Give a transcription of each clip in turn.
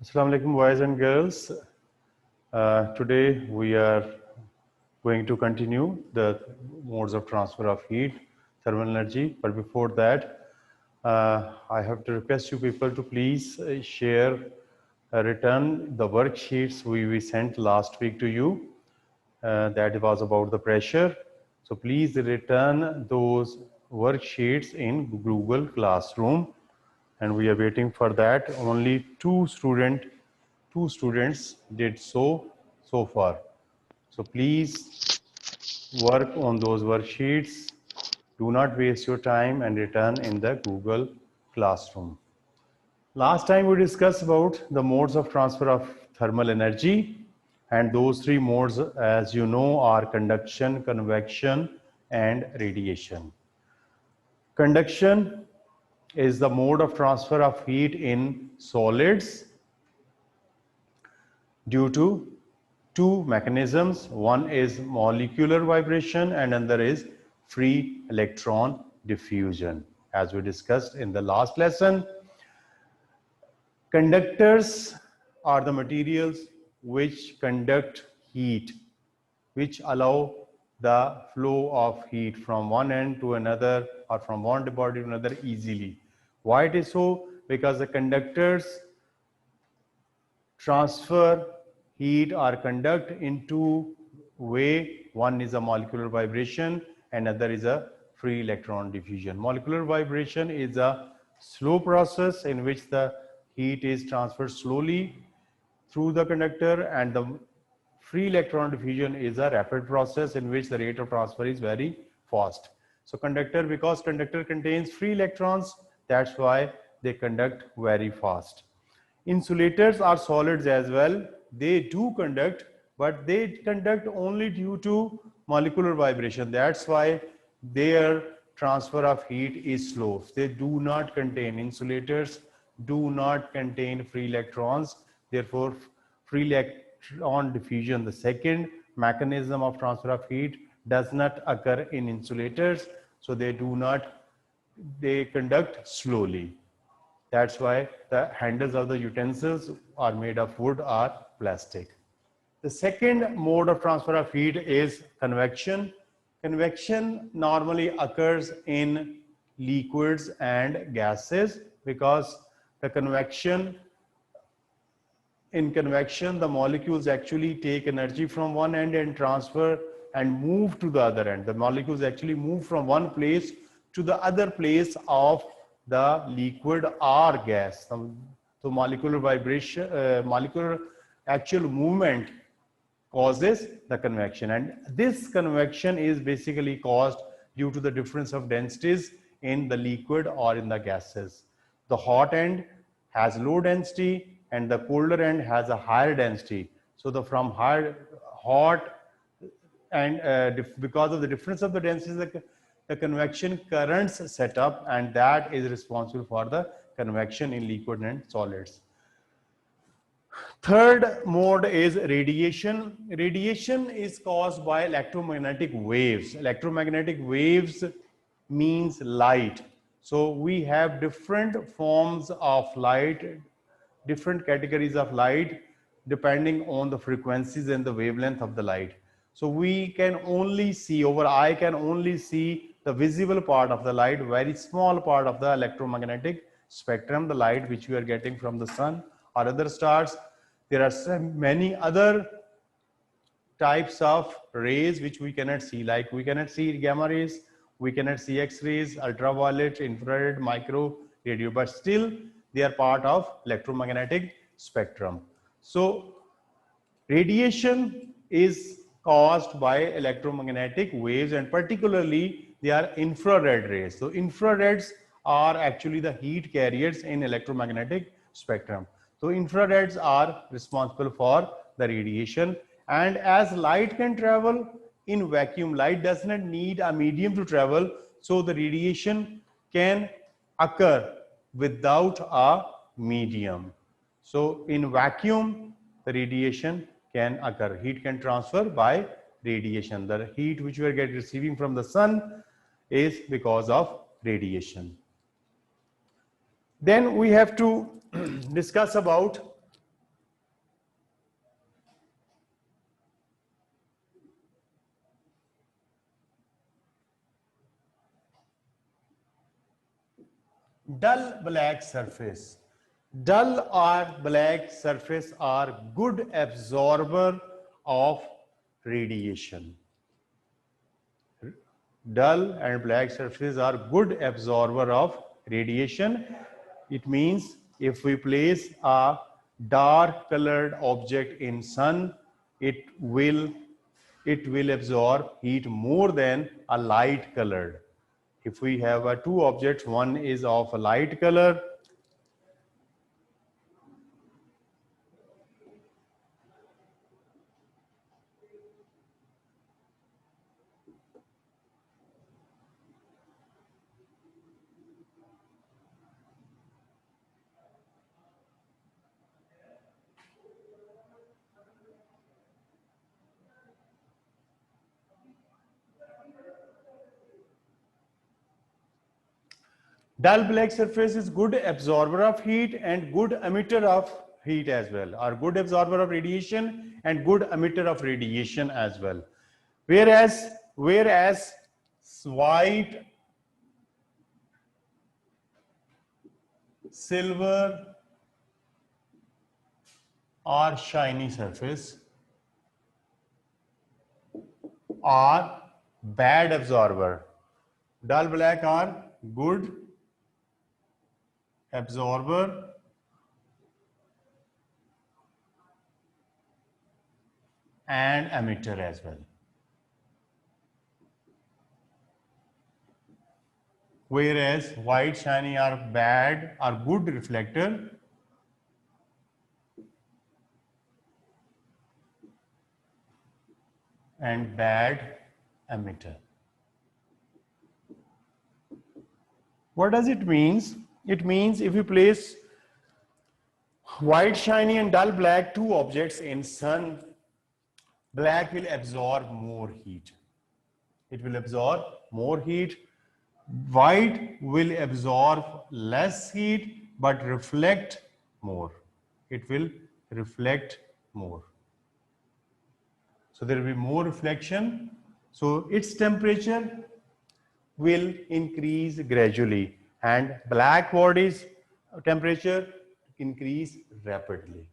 Assalamu alaikum, boys and girls. Today we are going to continue the modes of transfer of heat, thermal energy. But before that, I have to request you people to please share, return the worksheets we sent last week to you. That was about the pressure. So please return those worksheets in Google Classroom, and we are waiting for that. Only two students did so far. So please work on those worksheets. Do not waste your time and return in the Google Classroom. Last time we discussed about the modes of transfer of thermal energy, and those three modes, as you know, are conduction, convection, and radiation. Conduction is the mode of transfer of heat in solids due to two mechanisms. One is molecular vibration and another is free electron diffusion. As we discussed in the last lesson, conductors are the materials which conduct heat, which allow the flow of heat from one end to another or from one body to another easily. Why it is so? Because the conductors transfer heat or conduct in two way. One is a molecular vibration and another is a free electron diffusion. Molecular vibration is a slow process in which the heat is transferred slowly through the conductor, and the free electron diffusion is a rapid process in which the rate of transfer is very fast. So conductor, because conductor contains free electrons, that's why they conduct very fast. Insulators are solids as well. They do conduct, but they conduct only due to molecular vibration. That's why their transfer of heat is slow. They do not contain, insulators do not contain free electrons. Therefore, free electron diffusion, the second mechanism of transfer of heat, does not occur in insulators. So they conduct slowly. That's why the handles of the utensils are made of wood or plastic. The second mode of transfer of heat is convection. Convection normally occurs in liquids and gases, because in convection, the molecules actually take energy from one end and transfer and move to the other end. The molecules actually move from one place to the other place of the liquid or gas. So molecular vibration, molecular actual movement causes the convection, and this convection is basically caused due to the difference of densities in the liquid or in the gases. The hot end has low density and the colder end has a higher density. So from hot and because of the difference of the densities, the convection currents set up, and that is responsible for the convection in liquid and solids. Third mode is radiation. Radiation is caused by electromagnetic waves. Electromagnetic waves means light. So we have different forms of light, different categories of light, depending on the frequencies and the wavelength of the light. So we can only see, our eye can only see the visible part of the light, very small part of the electromagnetic spectrum, the light which we are getting from the sun or other stars. There are many other types of rays which we cannot see, like we cannot see gamma rays, we cannot see X-rays, ultraviolet, infrared, micro, radio, but still they are part of electromagnetic spectrum. So radiation is caused by electromagnetic waves, and particularly they are infrared rays. So infrareds are actually the heat carriers in electromagnetic spectrum. So infrareds are responsible for the radiation, and as light can travel in vacuum, light does not need a medium to travel, so the radiation can occur without a medium. So in vacuum, the radiation can occur. Heat can transfer by radiation. The heat which we are receiving from the sun is because of radiation. Then we have to discuss about dull black surface. Dull or black surface are good absorber of radiation. Dull and black surfaces are good absorber of radiation. It means if we place a dark colored object in sun, it will absorb heat more than a light colored. If we have two objects, one is of a light color, dull black surface is good absorber of heat and good emitter of heat as well, or good absorber of radiation and good emitter of radiation as well. Whereas white, silver or shiny surface are bad absorber. Dull black are good absorber and emitter as well. Whereas white, shiny are bad, are good reflector and bad emitter. What does it mean? It means if you place white, shiny and dull black two objects in sun, black will absorb more heat. It will absorb more heat. White will absorb less heat but reflect more. It will reflect more. So there will be more reflection. So its temperature will increase gradually and black body's temperature increase rapidly.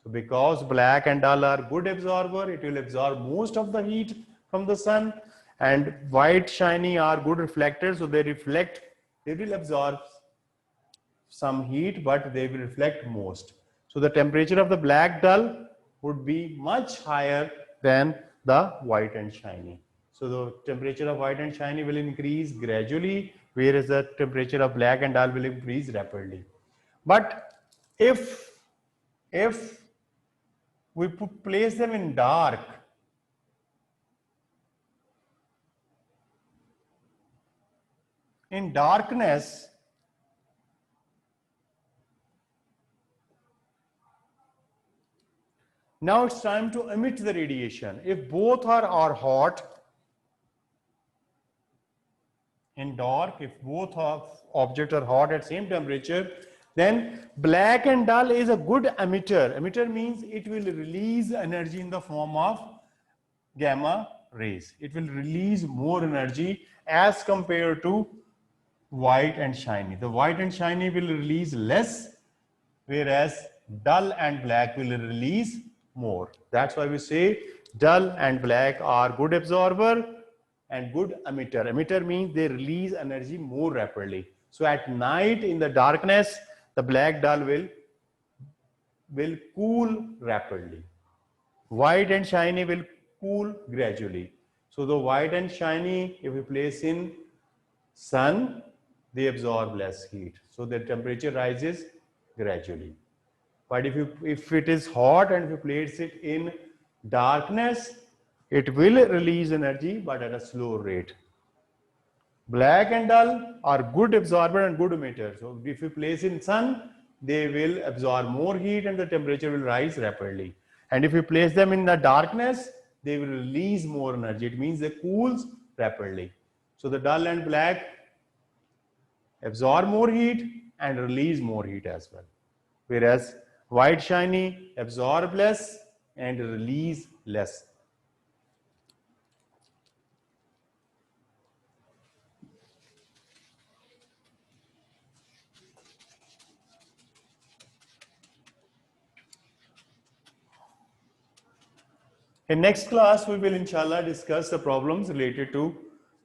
So because black and dull are good absorber, it will absorb most of the heat from the sun, and white, shiny are good reflectors, so they reflect, they will absorb some heat but they will reflect most. So the temperature of the black dull would be much higher than the white and shiny. So the temperature of white and shiny will increase gradually, whereas the temperature of black and dull will increase rapidly. But if we place them in dark, in darkness, now it's time to emit the radiation. If both are hot, in dark, if both of objects are hot at same temperature, then black and dull is a good emitter. Emitter means it will release energy in the form of gamma rays. It will release more energy as compared to white and shiny. The white and shiny will release less, whereas dull and black will release more. That's why we say dull and black are good absorber and good emitter. Emitter means they release energy more rapidly. So at night in the darkness, the black dull will cool rapidly. White and shiny will cool gradually. So the white and shiny, if we place in sun, they absorb less heat. So the temperature rises gradually. But if it is hot and if you place it in darkness, it will release energy but at a slow rate. Black and dull are good absorber and good emitter. So if you place in sun, they will absorb more heat and the temperature will rise rapidly. And if you place them in the darkness, they will release more energy. It means they cools rapidly. So the dull and black absorb more heat and release more heat as well. Whereas white, shiny absorb less and release less. In next class, we will inshallah discuss the problems related to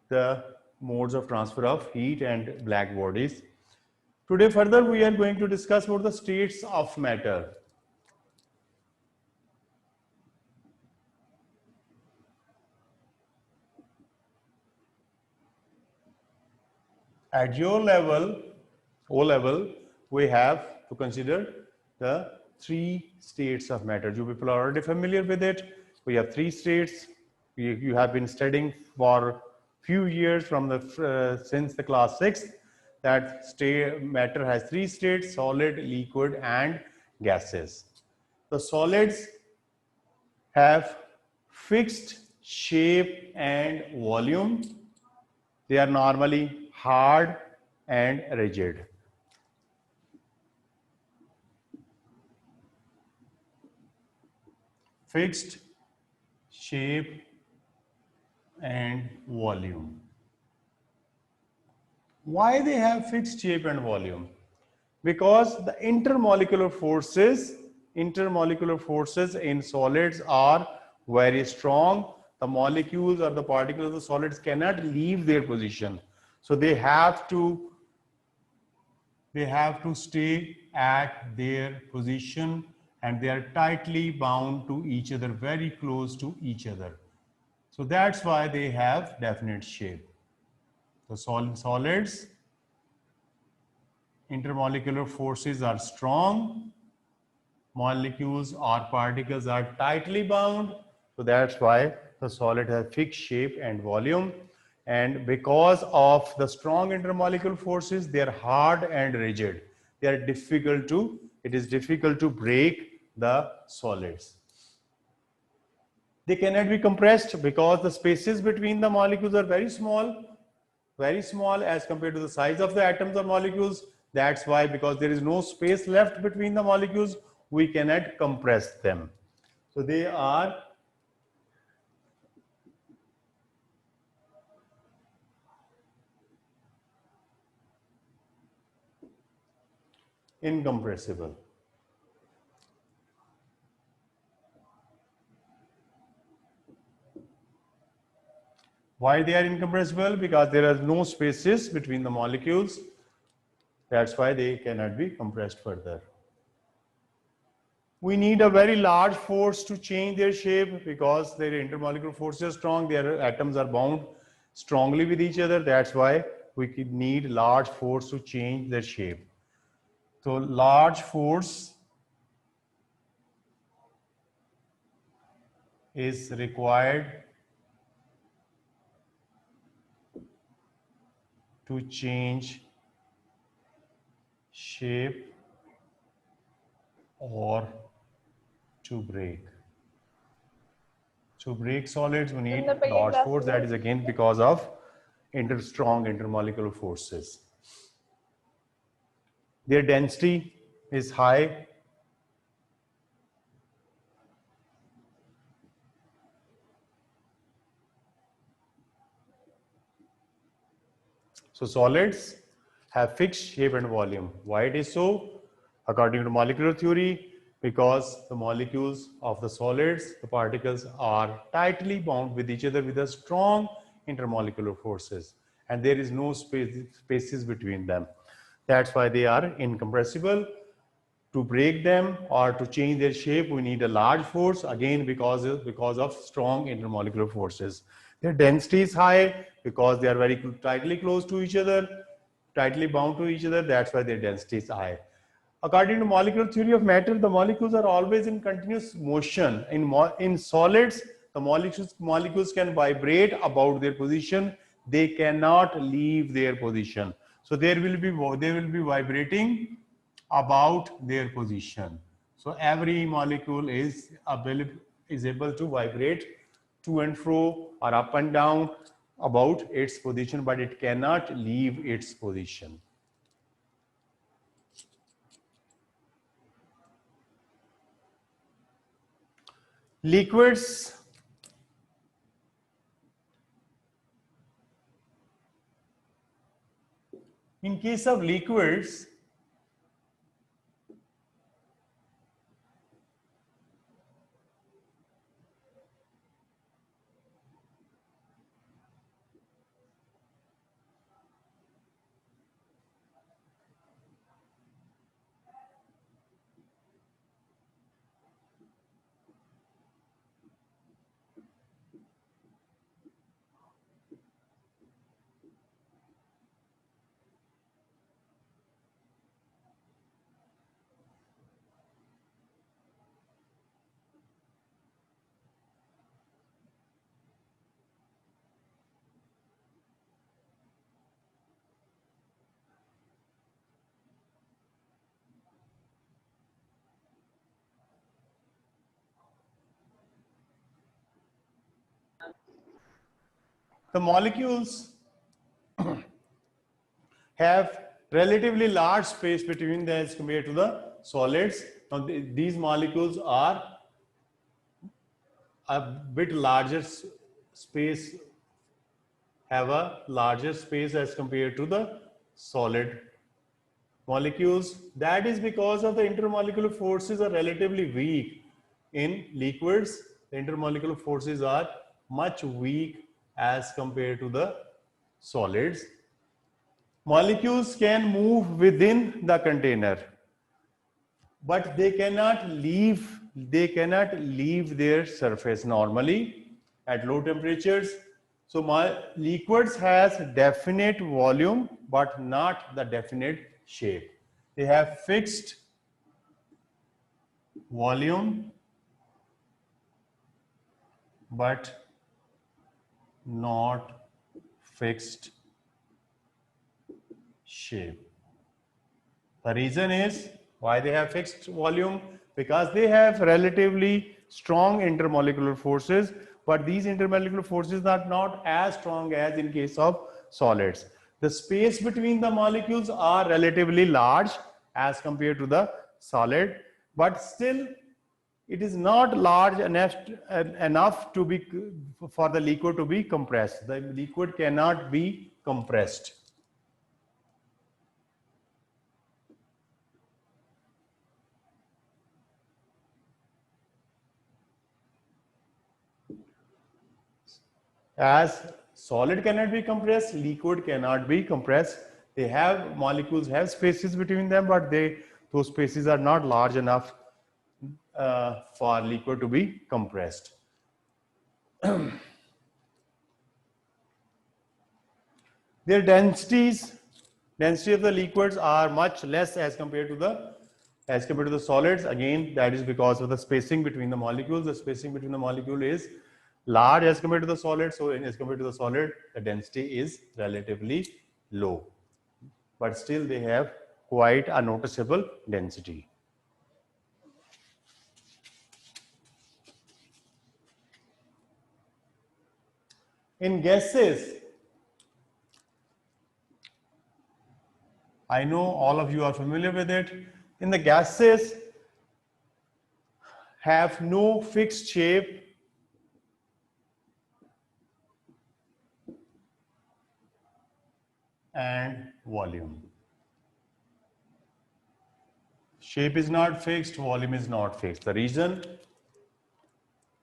the modes of transfer of heat and black bodies. Today further we are going to discuss about the states of matter. At your level, O level, we have to consider the three states of matter. You people are already familiar with it. We have three states. You have been studying for few years from the since the class 6 that matter has three states: solid, liquid, and gases. The solids have fixed shape and volume. They are normally hard and rigid. Fixed shape and volume. Why they have fixed shape and volume? Because the intermolecular forces in solids are very strong. The molecules or the particles of the solids cannot leave their position. So they have to stay at their position, and they are tightly bound to each other, very close to each other. So that's why they have definite shape. The solids, intermolecular forces are strong, molecules or particles are tightly bound. So that's why the solid has fixed shape and volume. And because of the strong intermolecular forces, they are hard and rigid. They are difficult to, it is difficult to break the solids. They cannot be compressed because the spaces between the molecules are very small as compared to the size of the atoms or molecules. That's why, because there is no space left between the molecules, we cannot compress them. So they are incompressible. Why they are incompressible? Because there are no spaces between the molecules. That's why they cannot be compressed further. We need a very large force to change their shape because their intermolecular forces are strong. Their atoms are bound strongly with each other. That's why we need large force to change their shape. So large force is required to change shape or to break. To break solids, we need large force. That is again because of strong intermolecular forces. Their density is high. So solids have fixed shape and volume. Why it is so? According to molecular theory, because the molecules of the solids, the particles are tightly bound with each other with a strong intermolecular forces, and there is no spaces between them. That's why they are incompressible. To break them or to change their shape, we need a large force, again because of strong intermolecular forces. Their density is high because they are very tightly close to each other, tightly bound to each other. That's why their density is high. According to molecular theory of matter, the molecules are always in continuous motion. In solids, the molecules can vibrate about their position. They cannot leave their position. So they will be vibrating about their position. So every molecule is able to vibrate to and fro or up and down about its position, but it cannot leave its position. Liquids, in case of liquids, The molecules have relatively large space between them as compared to the solids. Now these molecules are a bit larger space, have a larger space as compared to the solid molecules. That is because of the intermolecular forces are relatively weak in liquids. The intermolecular forces are much weak as compared to the solids. Molecules can move within the container, but they cannot leave their surface normally at low temperatures. So liquids has definite volume but not the definite shape. They have fixed volume but not fixed shape. The reason is why they have fixed volume, because they have relatively strong intermolecular forces, but these intermolecular forces are not as strong as in case of solids. The space between the molecules are relatively large as compared to the solid, but still it is not large enough to be for the liquid to be compressed. The liquid cannot be compressed. As solid cannot be compressed, liquid cannot be compressed. They have molecules have spaces between them, but those spaces are not large enough for liquid to be compressed. Their density of the liquids are much less as compared to the solids. Again, that is because of the spacing between the molecules. The spacing between the molecule is large as compared to the solid. So as compared to the solid, the density is relatively low. But still they have quite a noticeable density. In gases, I know all of you are familiar with it. In the gases, have no fixed shape and volume. Shape is not fixed, volume is not fixed. The reason,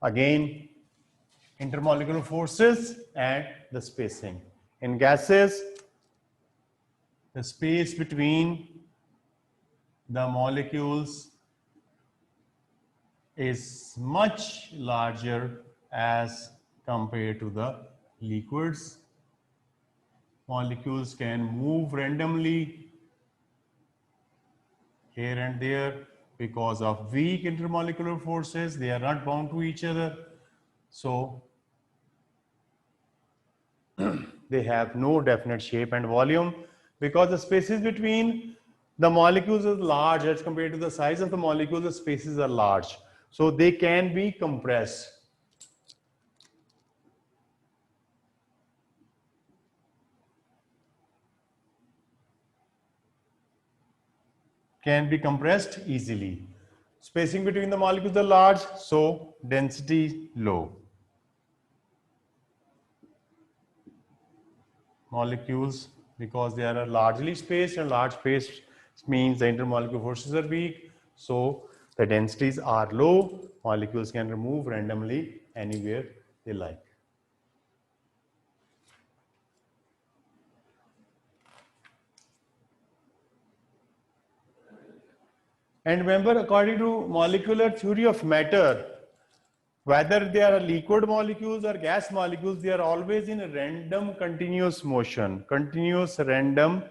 again, intermolecular forces and the spacing. In gases, the space between the molecules is much larger as compared to the liquids. Molecules can move randomly here and there because of weak intermolecular forces. They are not bound to each other. So they have no definite shape and volume because the spaces between the molecules is large as compared to the size of the molecules. The spaces are large, so they can be compressed. Can be compressed easily. Spacing between the molecules are large, so density low. Molecules, because they are largely spaced, and large space means the intermolecular forces are weak, so the densities are low. Molecules can move randomly anywhere they like. And remember, according to molecular theory of matter, whether they are liquid molecules or gas molecules, they are always in a random continuous motion, continuous random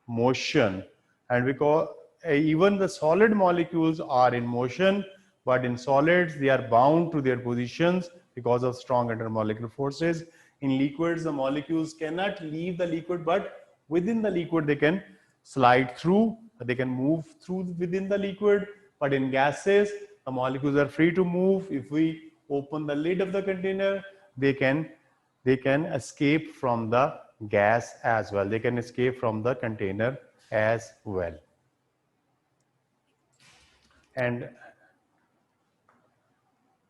motion. And because even the solid molecules are in motion, but in solids, they are bound to their positions because of strong intermolecular forces. In liquids, the molecules cannot leave the liquid, but within the liquid, they can slide through, they can move through within the liquid. But in gases, the molecules are free to move. If we open the lid of the container, they can they can escape from the gas as well. They can escape from the container as well. And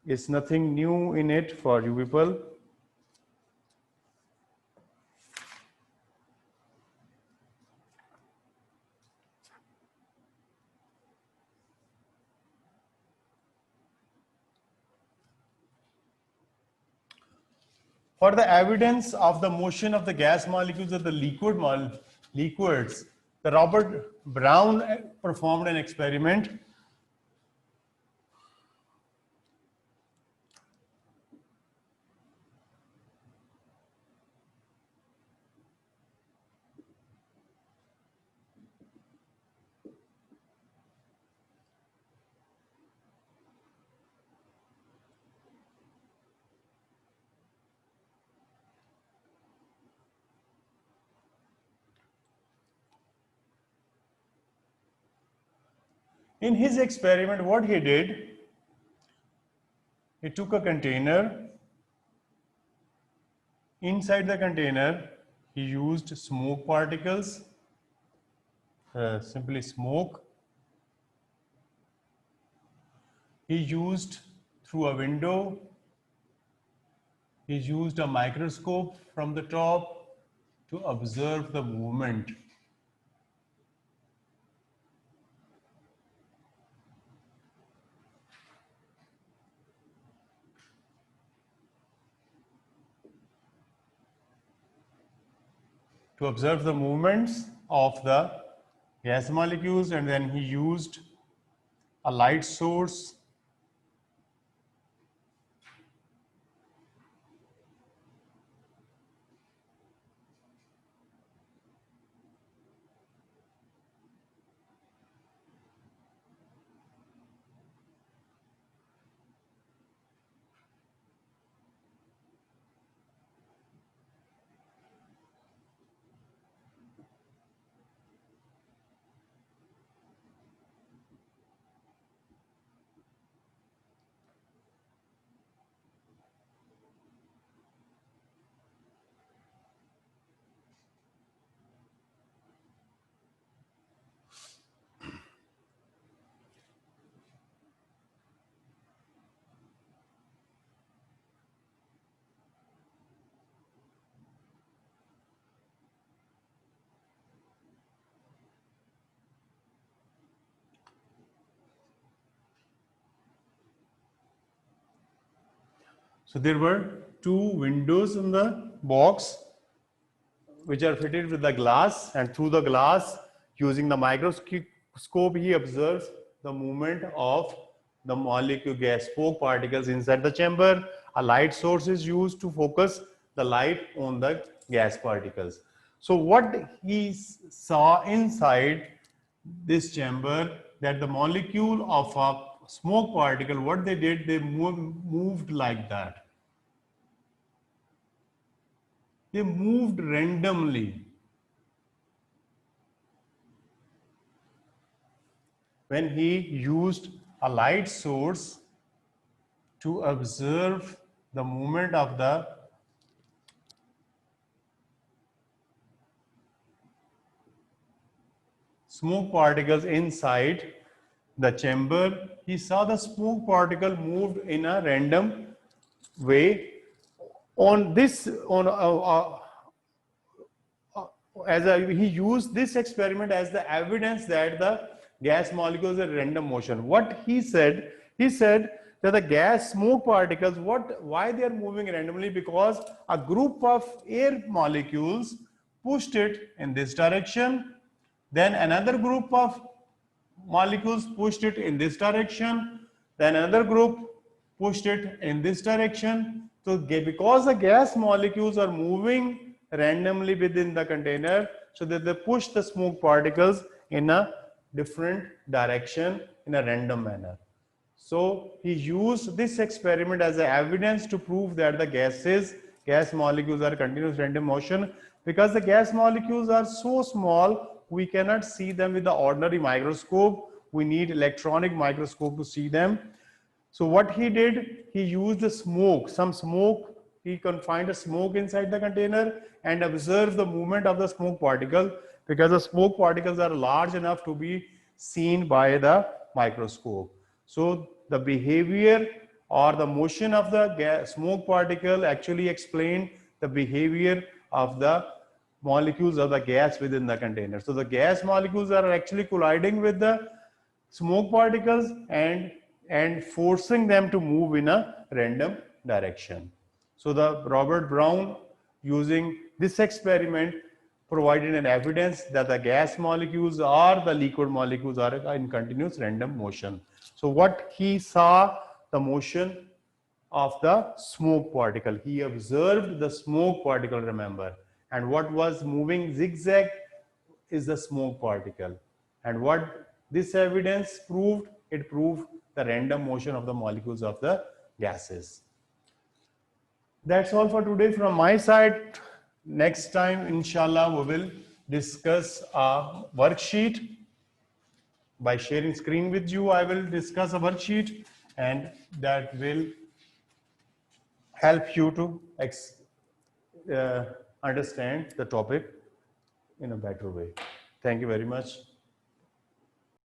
it's nothing new in it for you people. For the evidence of the motion of the gas molecules of the liquids, the Robert Brown performed an experiment. In his experiment, what he did, he took a container. Inside the container, he used smoke particles, simply smoke. He used through a window, he used a microscope from the top to observe the movement. To observe the movements of the gas molecules, and then he used a light source So there were two windows in the box which are fitted with the glass, and through the glass, using the microscope, he observes the movement of the molecule gas smoke particles inside the chamber. A light source is used to focus the light on the gas particles. So what he saw inside this chamber, that the molecule of a smoke particle, what they did, they moved like that. They moved randomly. When he used a light source to observe the movement of the smoke particles inside the chamber, he saw the smoke particle moved in a random way. On this, he used this experiment as the evidence that the gas molecules are random motion. What he said that the gas smoke particles, why they are moving randomly? Because a group of air molecules pushed it in this direction, then another group of molecules pushed it in this direction, then another group pushed it in this direction. So because the gas molecules are moving randomly within the container, so that they push the smoke particles in a different direction in a random manner. So he used this experiment as a evidence to prove that the gas molecules are continuous random motion. Because the gas molecules are so small, we cannot see them with the ordinary microscope. We need electronic microscope to see them. So what he did, he used the smoke, some smoke he confined a smoke inside the container and observed the movement of the smoke particle, because the smoke particles are large enough to be seen by the microscope. So the behavior or the motion of the smoke particle actually explained the behavior of the molecules of the gas within the container. So the gas molecules are actually colliding with the smoke particles and forcing them to move in a random direction. So the Robert Brown, using this experiment, provided an evidence that the gas molecules or the liquid molecules are in continuous random motion. So what he saw, the motion of the smoke particle. He observed the smoke particle, remember, and what was moving zigzag is the smoke particle. And what this evidence proved, it proved the random motion of the molecules of the gases. That's all for today from my side. Next time, inshallah, we will discuss a worksheet. By sharing screen with you, I will discuss a worksheet, and that will help you to understand the topic in a better way. Thank you very much.